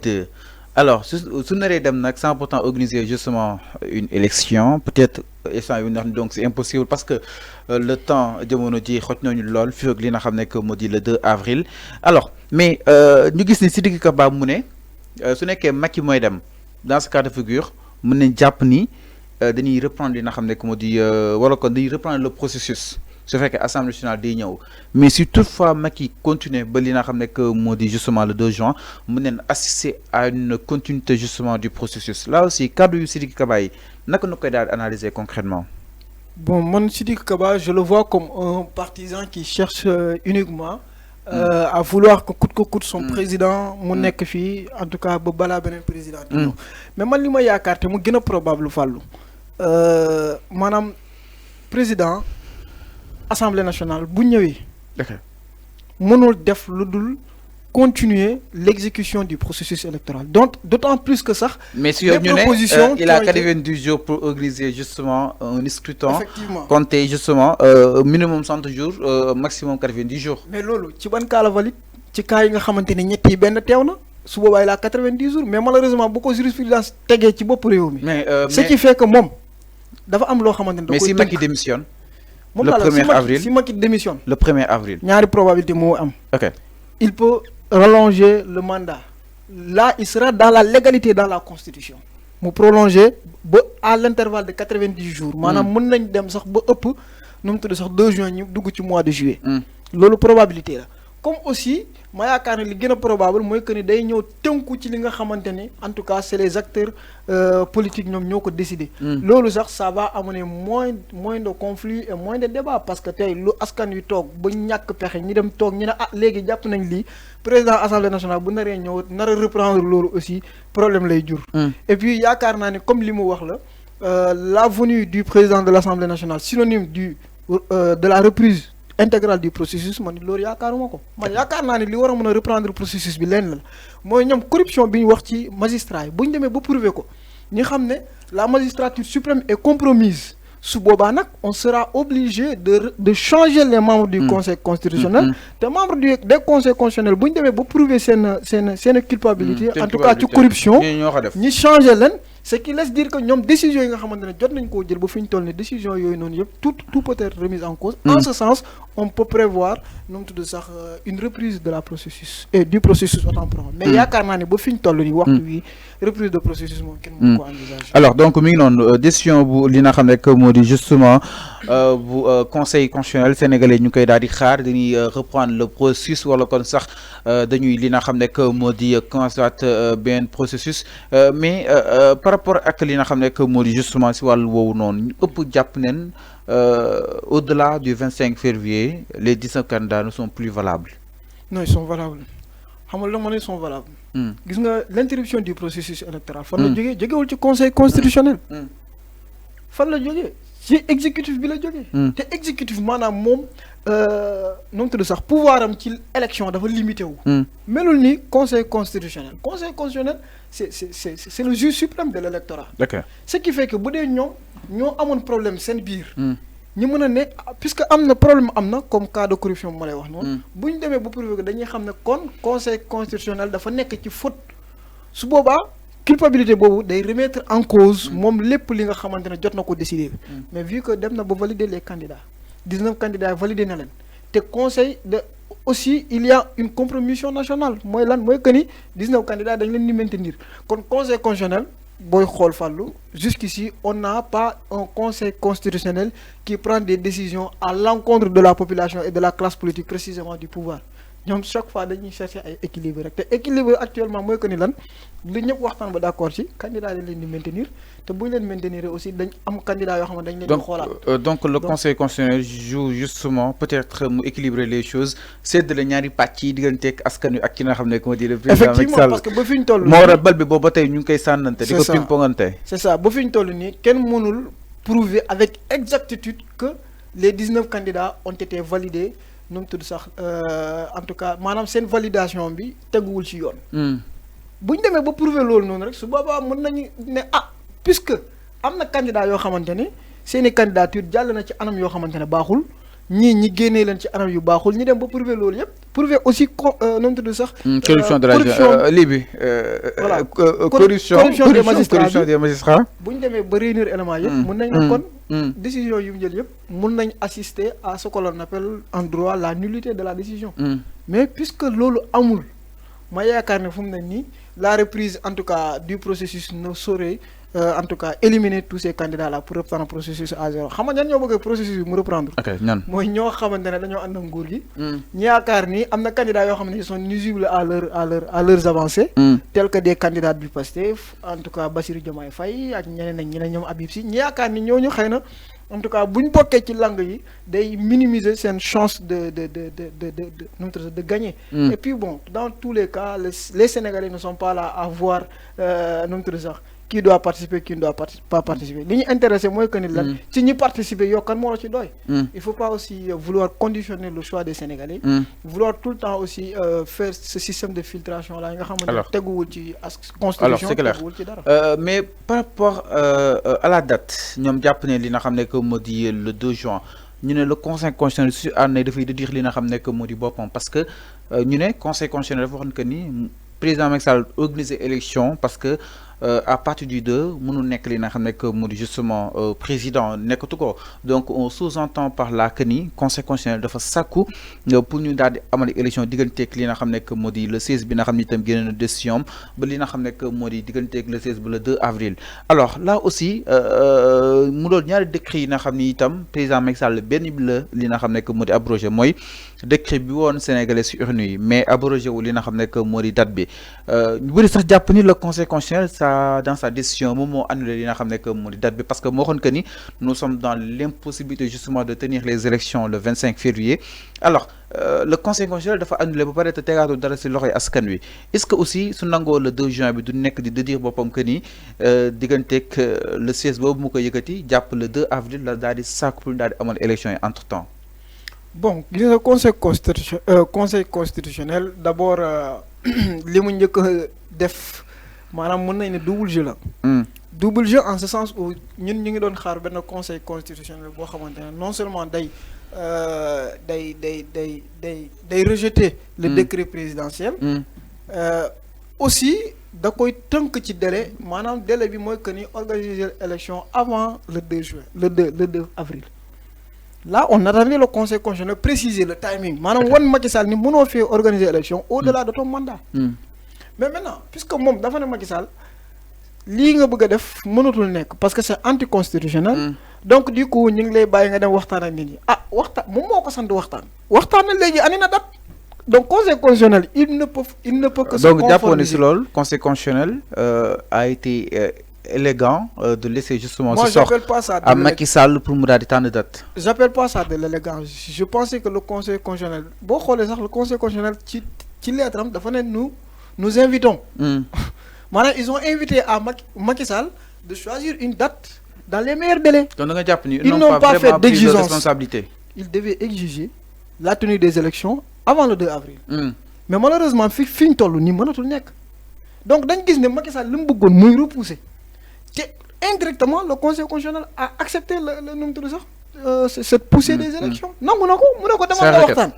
Deux. Alors, su naree dem nag sans pourtant organiser justement une élection peut-être instant yu ndax donc c'est impossible parce que le temps jamono ji xoj nañu lool fii ak li nga xam ne que moo di le 2 avril. Alors mais ñu gis ni Sidiki Kaba mu ne su nekkee Macky mooy dem dans ce cas de figure mën nañ jàpp ni dañuy reprendre li nga xam ne que moo di wala kon dañuy reprendre le processus. Ce fait que l'Assemblée nationale di ñëw mais si toutefois Macky continue ba li nga xam ne que moo di justement le 2 juin mën nañ assister à une continuité justement du processus là aussi cadre yu Sidiki Kaba yi naka nu koy daal analyser concrètement. Bon, mon Sidiki Kaba, je le vois comme un partisan qui cherche uniquement à vouloir que coûte son président mu nekk fii en tout cas ba balaa beneen président. Mais man li ma yaakaar te mu gën a probable fàllu maanaam président. Assemblée nationale bu ñëwee mënul def lu dul continuer l'exécution du processus électoral donc d'autant plus que ça. Mais si ñu ne il a 90 jours pour organiser justement un scrutin compté justement minimum 100 jours maximum 90 jours. Mais loolu ci ban cas la valide ci cas yi nga xamante ne ñett yi benn teew na su boobaa il a 90 jours mais malheureusement bu ko jurisprudence tegee ci bopp réew mi. Ce qui fait que moom dafa am loo xamante ne da koy mais si Macky démissionne. Le Le 1er avril. Si Macky démissionne. Le 1er avril. Il y a une probabilité. Ok. Il peut rallonger le mandat. Là, il sera dans la légalité, dans la Constitution. Nous prolonger à l'intervalle de 90 jours. Maintenant, nous avons 2 juin, nous mois de juillet. C'est la probabilité. Comme aussi, je pense que ce qui est probable, c'est que nous avons en tout cas, c'est les acteurs politiques qui ont décidé. Ça va amener moins de conflits et moins de débats. Parce que si nous avons le président de l'Assemblée nationale, nous allons reprendre aussi problème lay dur. Et puis, comme je l'ai la venue du président de l'Assemblée nationale, synonyme de la reprise intégrale du processus, man loolu yaakaaruma ko man yaakaar naa ne li war a mën a reprendre le processus bi lenn la mooy ñoom corruption bi ñu wax ci magistrat yi bu ñu demee ba prouver ko ñu xam ne la magistrature suprême est compromise su boobaa nag on sera obligé de changer les membres du conseil constitutionnel te membres des conseils constitutionnels bu ñu demee ba prouver seen culpabilité en tout cas ci corruption ñi changer leen ce qui laisse dire que ñoom décision yi nga xamante ne jot nañ koo jël ba fi ñu toll ne décision yooyu noonu yëpp tout peut être remise en cause. En ce sens on peut prévoir nu mu tudd sax une reprise de la processus et du processus autant pour moi. Mais yaakaar naa ne ba fi ñu toll nii waxtu wi reprise de processus moom kenn mënu ko envisager. Alors donc mi ngi noonu décision bu li nga xam ne que moo di justement bu conseil constitutionnel sénégalais ñu koy daal di xaar dañuy reprendre le processus wala kon sax dañuy li nga xam ne que moo di constater benn processus mais par rapport ak li nga xam ne que moo di justement si wàllu woowu noonu ñu ëpp jàpp neen au-delà du 25 février les 19 candidats ne sont plus valables. Non, ils sont valables. Xam nga lu ils sont valables. Gis nga l'interruption du processus électoral fan la jógewul ci conseil constitutionnel. Fan la jógee ci exécutif bi la jógee. te exécutif maanaam moom noonu tudd sax pouvoir am ci élection dafa limité wu. melul ni conseil constitutionnel c'est le juge suprême de l'électorat. D'accord. Ce qui fait que bu dee ñoo amoon problème seen biir. ñu mën a ne puisque am na problème am na comme cas de corruption bu ma lay wax noonu. bu ñu demee ba prouver que dañuy xam ne kon conseil constitutionnel dafa nekk ci faute su boobaa culpabilité boobu day remettre en cause moom lépp li nga xamante ne jot na ko décider. Mais vu que dem na ba valider les candidats 19 candidats validé na leen te conseil de aussi il y a une compromission nationale mooy lan mooy que ni 19 candidats dañ leen di maintenir kon conseil constitutionnel. Boy Khol Fallou, jusqu'ici, on n'a pas un conseil constitutionnel qui prend des décisions à l'encontre de la population et de la classe politique, précisément du pouvoir. Nous, chaque fois, nous cherchons à équilibrer. L'équilibre actuellement, moi, je dis que nous sommes d'accord si les candidats de maintenir, et si les maintenir aussi, un candidat donc le conseil constitutionnel joue justement peut-être équilibrer les choses. C'est de l'union parti de askanu ak ki nga xam ne ko di le président Macky Sall. Parce que ba fiñ toll moo bal bi boobu ba tey ñu ngi koy sànnante di ko ping-pongante. C'est ça ba fiñ toll nii kenn mënul prouver avec exactitude que les 19 candidats ont été validés nu mu tudd sax en tout cas maanaam seen validation bi teguwul ci yoon. bu ñu demee ba prouver loolu noonu rek su boobaa mën nañu ne puisque am na candidat yoo xamante ne seeni candidature jàll na ci anam yoo xamante ne baaxul ñi génnee leen ci anam yu baaxul ñi dem ba prouver loolu yëpp prouver aussi nu mu tudd sax. corruption de la lii bi. voilà corruption des magistrats. bu ñu demee ba réunir éléments yëpp. mun nañ ne kon décision yu mu jël yëpp mun nañ assister à ce que l'on appelle en droit la nullité de la décision. mais puisque loolu amul ma yaakaar ne fu mu ne nii la reprise en tout cas du processus ne saurait en tout cas éliminer tous ces candidats là pour reprendre processus à zéro xam nga ñan ñoo bëgg processus bi mu reprendre. ok ñan mooy ñoo xamante ne dañoo ànd ak nguur gi. ñu yaakaar ni am na candidats yoo xam ne ils sont nuisibles à leurs avancées. tels que des candidats du PASTEF en tout cas Bassirou Diomaye Faye ak ñeneen ak ñeneen ñoom Habib Sy ñu yaakaar ni ñooñu xëy na en tout cas bu ñu bokkee ci langue yi day minimiser seen chance de gagner. Et puis bon dans tous les cas les Sénégalais ne sont pas là à voir qui doit participer qui ne doit pas participer li ñu intéressé mooy que ni lan ci ñi participer yow kan moo la ci doy. Il faut pas aussi vouloir conditionner le choix des Sénégalais. Vouloir tout le temps aussi faire ce système de filtration là nga xamante ne teguwul ci constitution teguwul ci dara. Mais par rapport à la date ñoom jàpp ne li nga xam ne que moo di le 2 juin ñu ne le conseil constitutionnel su ànd dafay déduire li nga xam ne que moo di boppam parce que ñu ne conseil constitutionnel dafa waxoon que ni président Macky Sall organiser élection parce que à partir du 2 mënul nekk li nga xam ne que moo di justement président nekkatu ko donc on sous-entend par là que ni conseil constitutionnel dafa sàkku pour ñu daal di amal élection digganteeg li nga xam ne que moo di le 16 bi nga xam ne itam génn na décision ba li nga xam ne que moo di digganteeg le 16 ba le 2 avril. Alors là aussi mu doon ñaari décret yi nga xam ni itam président Macky Sall benn bi la li nga xam ne que moo di abrogé mooy décret bi woon sénégalais si urne yi mais abrogé wu li nga xam ne que moo di date bi ñu bëri sax jàpp ni le conseil constitutionnel dans sa décision moom moo annulé li nga xam ne que moo di date bi parce que moo waxoon que ni nous sommes dans l'impossibilité justement de tenir les élections le 25 février alors le conseil constitutionnel dafa annulé ba pare te tegaatu dara si loxoy askan wi est-ce que aussi su nangoo le 2 juin bi du nekk di dire boppam que ni digganteeg le 16 boobu mu ko yëkkati jàpp le 2 avril la daal di sàkku pour daal di amal élection yi entre temps. Bon gis nga conseil constitutionnel d'abord li mu njëkk def maanaam mën nañ ne double jeu la. Double jeu en ce sens où ñun ñu ngi doon xaar benn conseil constitutionnel boo xamante ne non seulement day rejeter le décret présidentiel. Aussi da koy tënk ci délai maanaam délai bi mooy que ni organiser élection avant le 2 juin le 2 avril. Là on attendait le conseil constitutionnel préciser le timing maanaam wan Macky Sall ni mënoo fee organiser élection au-delà de ton mandat. Mais maintenant puisque moom dafa ne Macky Sall lii nga bëgg a def mënatul nekk parce que c'est anticonstitutionnel. Donc du coup ñu ngi lay bàyyi nga dem waxtaan ak nit ñi waxtaan moom moo ko sant waxtaan na léegi andi na date. Donc conseil constitutionnel il ne peut que se conformer. Donc jàppoon si loolu conseil constitutionnel a été élégant de laisser justement ce sort à Macky Sall pour mu daal di tànn date. J'appelle pas ça de l'élégance. Je pensais que le conseil constitutionnel boo xoolee sax le conseil constitutionnel ci lettre am dafa ne nous invitons. Maanaam ils ont invité à Macky Sall de choisir une date dans les meilleurs délais. Donc da nga jàpp ni ils n'ont pas fait d'exigence de responsabilité. Ils devaient exiger la tenue des élections avant le 2 avril. Mais malheureusement fi ñu toll nii mënatul nekk. Donc dañ gis ne Macky Sall li mu bëggoon muy repousser te indirectement le conseil constitutionnel a accepté le nu mu tudd sax cette poussée des élections. nangu na ko mu ne ko demal nga waxtaan.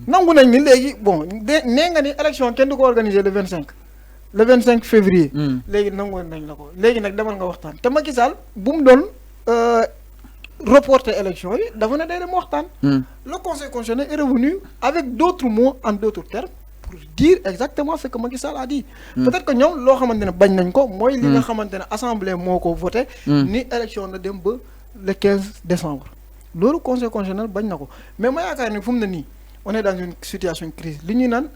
nangu nañ ni léegi bon nee nga ni élection kenn du ko organiser le 25 février. léegi nangu nañ la ko léegi nag demal nga waxtaan te Macky Sall bu mu doon reporter élection yi dafa ne day dem waxtaan. Le conseil constitutionnel est revenu avec d'autres mots en d'autres termes pour dire exactement ce que Macky Sall a dit. Peut-être que ñoom loo xamante ne bañ nañ ko mooy li nga xamante ne assemblée moo ko voté. ni élection na dem ba le 15 décembre. loolu conseil constitutionnel bañ na ko mais ma yaakaar ne fu mu ne nii on est dans une situation de crise li ñuy naan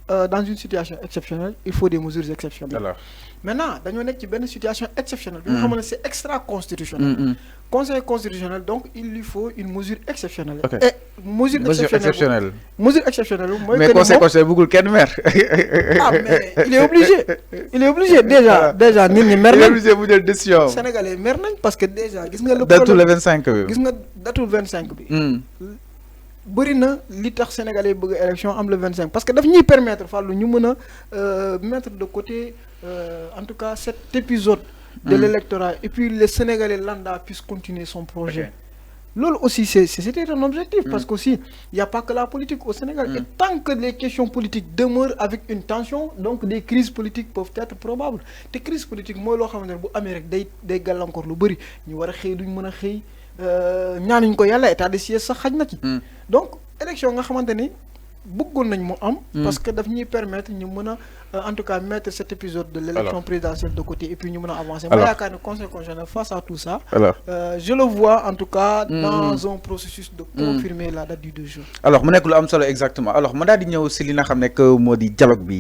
dans une situation exceptionnelle il faut des mesures exceptionnelles. Alors. Maintenant dañoo nekk ci benn situation exceptionnelle. bi nga xamante ne c'est extra constitutionnel. Conseil constitutionnel donc il lui faut une mesure exceptionnelle. Okay. Et mesure exceptionnelle. Mesure exceptionnelle mooy. Mais conseil constitutionnel bëggul kenn mer. Ah mais il est obligé déjà nit ñi mer nañ. Il est obligé mu jël décision. Sénégalais mer nañ parce que déjà gis nga. le datu le 25 bi. gis nga datu 25 bi. bëri na li tax sénégalais bëgg élection am le 25 parce que daf ñuy permettre Fallou ñu mën a mettre de côté en tout cas cet épisode de l'électorat et puis les sénégalais lambda puissent continuer son projet. loolu aussi c'était un objectif parce qu'aussi il y a pas que la politique au Sénégal et tant que les questions politiques demeurent avec une tension donc des crises politiques peuvent être probables te crise politique mooy loo xamante ne bu amee rek day gàllankoor lu bëri ñu war a xëy duñ mën a xëy ñaanuñ ko yàlla état de siège sax xaj na ci donc élection nga xamante ni bëggoon nañ mu am parce que daf ñuy permettre ñu mën a en tout cas mettre cet épisode de l'élection présidentielle de côté et puis ñu mën a avancer ma yaakaar ne conseil constitutionnel face à tout ça je le vois en tout cas dans un processus de confirmer la date du 2 juin alors mu nekk lu am solo exactement alors ma daal di ñëw si li nga xam ne moo di dialogue bi